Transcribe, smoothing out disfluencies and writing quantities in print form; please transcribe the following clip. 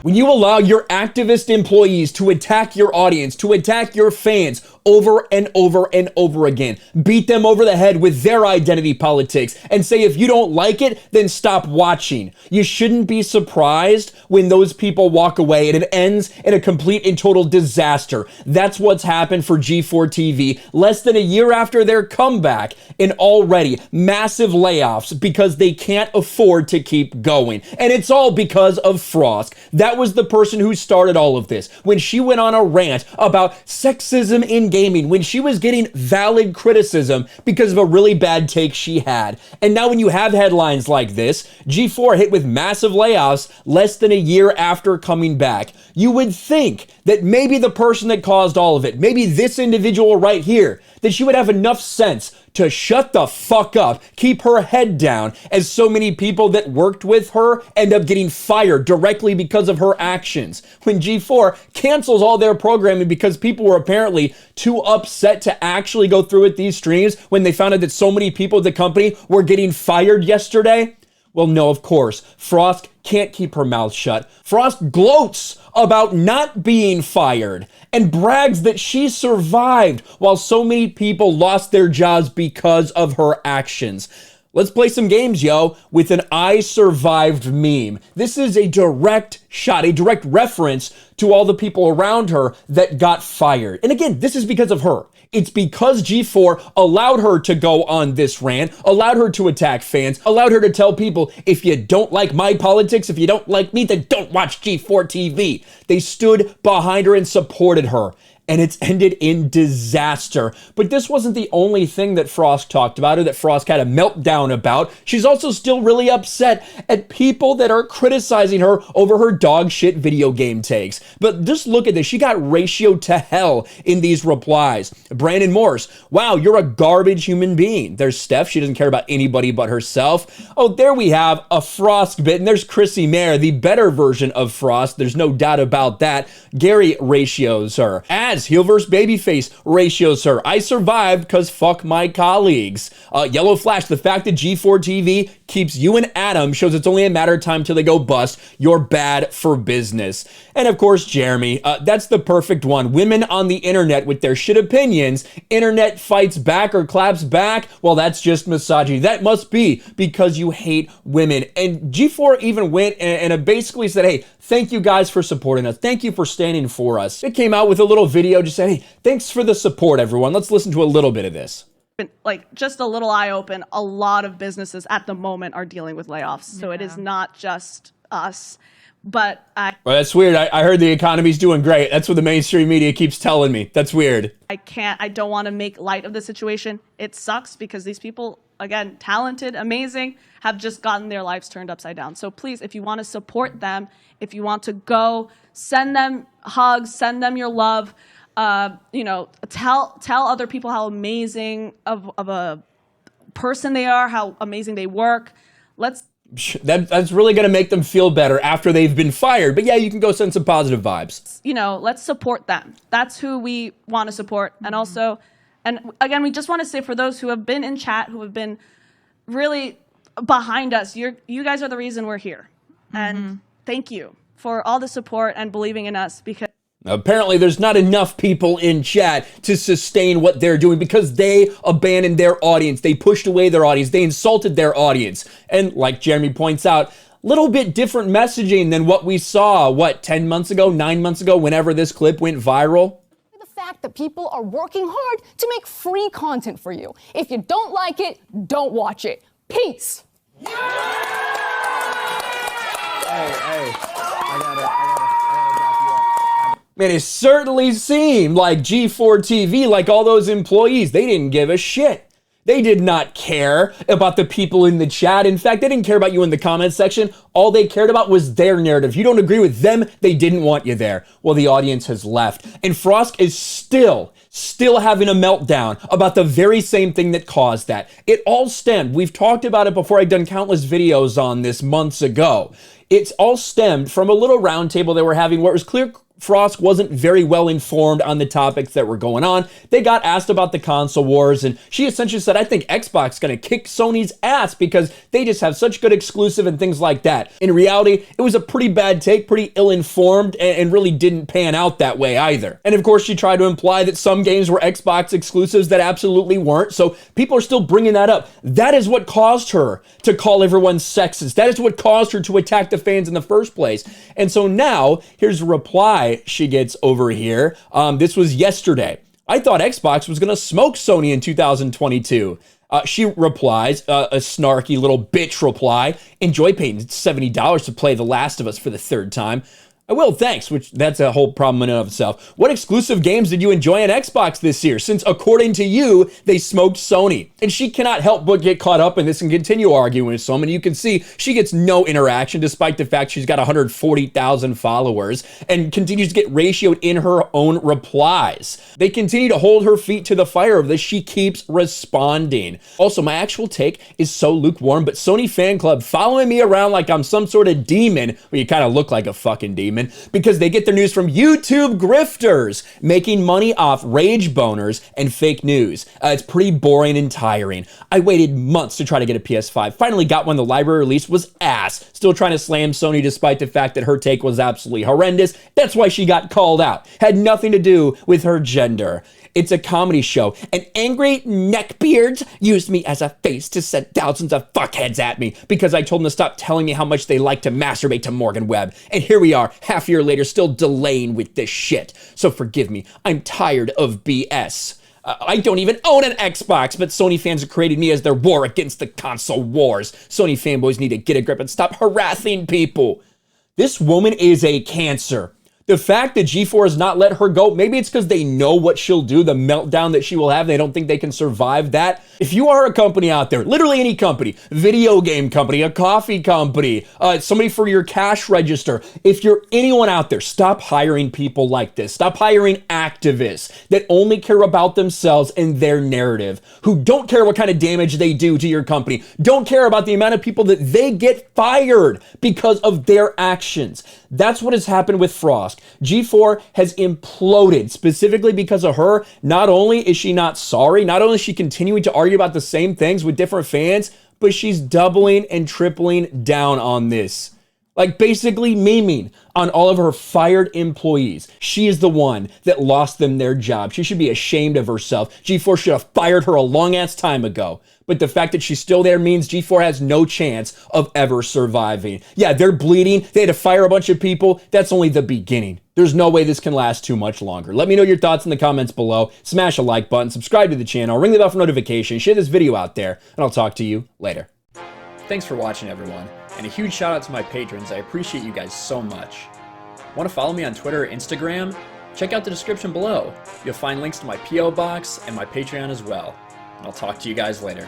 When you allow your activist employees to attack your audience, to attack your fans over and over and over again, beat them over the head with their identity politics, and say if you don't like it, then stop watching. You shouldn't be surprised when those people walk away and it ends in a complete and total disaster. That's what's happened for G4TV less than a year after their comeback, and already massive layoffs because they can't afford to keep going. And it's all because of Frosk. That was the person who started all of this. When she went on a rant about sexism in gaming, when she was getting valid criticism because of a really bad take she had. And now when you have headlines like this, G4 hit with massive layoffs less than a year after coming back, you would think that maybe the person that caused all of it, maybe this individual right here, that she would have enough sense to shut the fuck up, keep her head down, as so many people that worked with her end up getting fired directly because of her actions. When G4 cancels all their programming because people were apparently too upset to actually go through with these streams when they found out that so many people at the company were getting fired yesterday. Well, no, of course, Frosk can't keep her mouth shut. Frosk gloats about not being fired and brags that she survived while so many people lost their jobs because of her actions. Let's play some games, yo, with an I survived meme. This is a direct shot, a direct reference to all the people around her that got fired. And again, this is because of her. It's because G4 allowed her to go on this rant, allowed her to attack fans, allowed her to tell people, if you don't like my politics, if you don't like me, then don't watch G4 TV. They stood behind her and supported her. And it's ended in disaster. But this wasn't the only thing that Frosk talked about or that Frosk had a meltdown about. She's also still really upset at people that are criticizing her over her dog shit video game takes. But just look at this. She got ratioed to hell in these replies. Brandon Morse, wow, you're a garbage human being. There's Steph. She doesn't care about anybody but herself. Oh, there we have a Frosk bit. And there's Chrissy Mayer, the better version of Frosk. There's no doubt about that. Gary ratios her. Heel vs. Babyface ratios her. I survived because fuck my colleagues. Yellow Flash, the fact that G4 TV keeps you and Adam shows it's only a matter of time till they go bust. You're bad for business. And of course, Jeremy, that's the perfect one. Women on the internet with their shit opinions. Internet fights back or claps back. Well, that's just misogyny. That must be because you hate women. And G4 even went and basically said, hey, thank you guys for supporting us. Thank you for standing for us. It came out with a little video just saying, hey, thanks for the support, everyone. Let's listen to a little bit of this. Like, just a little eye open, a lot of businesses at the moment are dealing with layoffs. So it is not just us. But well, that's weird. I heard the economy's doing great. That's what the mainstream media keeps telling me. That's weird. I don't want to make light of the situation. It sucks because these people, again, talented, amazing, have just gotten their lives turned upside down. So please, if you want to support them, if you want to go, send them hugs, send them your love. You know, tell other people how amazing of a person they are, how amazing they work. That's really going to make them feel better after they've been fired. But yeah, you can go send some positive vibes. You know, let's support them. That's who we want to support. And also, and again, we just want to say for those who have been in chat, who have been really behind us, you guys are the reason we're here. And thank you for all the support and believing in us, because apparently there's not enough people in chat to sustain what they're doing because they abandoned their audience. They pushed away their audience. They insulted their audience. And like Jeremy points out, little bit different messaging than what we saw, 10 months ago, 9 months ago, whenever this clip went viral. The fact that people are working hard to make free content for you. If you don't like it, don't watch it. Peace. Hey, I gotta back you up. Man, it certainly seemed like G4 TV, like all those employees, they didn't give a shit. They did not care about the people in the chat. In fact, they didn't care about you in the comments section. All they cared about was their narrative. If you don't agree with them, they didn't want you there. Well, the audience has left. And Frosk is still having a meltdown about the very same thing that caused that. It all stemmed. We've talked about it before. I've done countless videos on this months ago. It's all stemmed from a little roundtable they were having where it was clear Frosk wasn't very well informed on the topics that were going on. They got asked about the console wars, and she essentially said, I think Xbox is going to kick Sony's ass because they just have such good exclusive and things like that. In reality, it was a pretty bad take, pretty ill-informed, and really didn't pan out that way either. And of course, she tried to imply that some games were Xbox exclusives that absolutely weren't, so people are still bringing that up. That is what caused her to call everyone sexist. That is what caused her to attack the fans in the first place. And so now, here's a reply she gets over here. This was yesterday. I thought Xbox was going to smoke Sony in 2022. She replies, a snarky little bitch reply, enjoy paying $70 to play The Last of Us for the third time. I will, thanks, which that's a whole problem in and of itself. What exclusive games did you enjoy on Xbox this year, since according to you, they smoked Sony? And she cannot help but get caught up in this and continue arguing with someone. You can see she gets no interaction despite the fact she's got 140,000 followers and continues to get ratioed in her own replies. They continue to hold her feet to the fire of this. She keeps responding. Also, my actual take is so lukewarm, but Sony fan club following me around like I'm some sort of demon. Well, you kind of look like a fucking demon. Because they get their news from YouTube grifters making money off rage boners and fake news. It's pretty boring and tiring. I waited months to try to get a PS5. Finally got one. The library release was ass. Still trying to slam Sony despite the fact that her take was absolutely horrendous. That's why she got called out. Had nothing to do with her gender. It's a comedy show, and angry neckbeards used me as a face to send thousands of fuckheads at me because I told them to stop telling me how much they like to masturbate to Morgan Webb. And here we are, half a year later, still delaying with this shit. So forgive me, I'm tired of BS. I don't even own an Xbox, but Sony fans have created me as their war against the console wars. Sony fanboys need to get a grip and stop harassing people. This woman is a cancer. The fact that G4 has not let her go, maybe it's because they know what she'll do, the meltdown that she will have. They don't think they can survive that. If you are a company out there, literally any company, video game company, a coffee company, somebody for your cash register, if you're anyone out there, stop hiring people like this. Stop hiring activists that only care about themselves and their narrative, who don't care what kind of damage they do to your company, don't care about the amount of people that they get fired because of their actions. That's what has happened with Frosk. G4 has imploded specifically because of her. Not only is she not sorry, not only is she continuing to argue about the same things with different fans, but she's doubling and tripling down on this. Like basically memeing on all of her fired employees. She is the one that lost them their job. She should be ashamed of herself. G4 should have fired her a long ass time ago. But the fact that she's still there means G4 has no chance of ever surviving. Yeah, they're bleeding. They had to fire a bunch of people. That's only the beginning. There's no way this can last too much longer. Let me know your thoughts in the comments below. Smash a like button, subscribe to the channel, ring the bell for notifications, share this video out there, and I'll talk to you later. Thanks for watching, everyone. And a huge shout out to my patrons. I appreciate you guys so much. Want to follow me on Twitter or Instagram? Check out the description below. You'll find links to my P.O. box and my Patreon as well. And I'll talk to you guys later.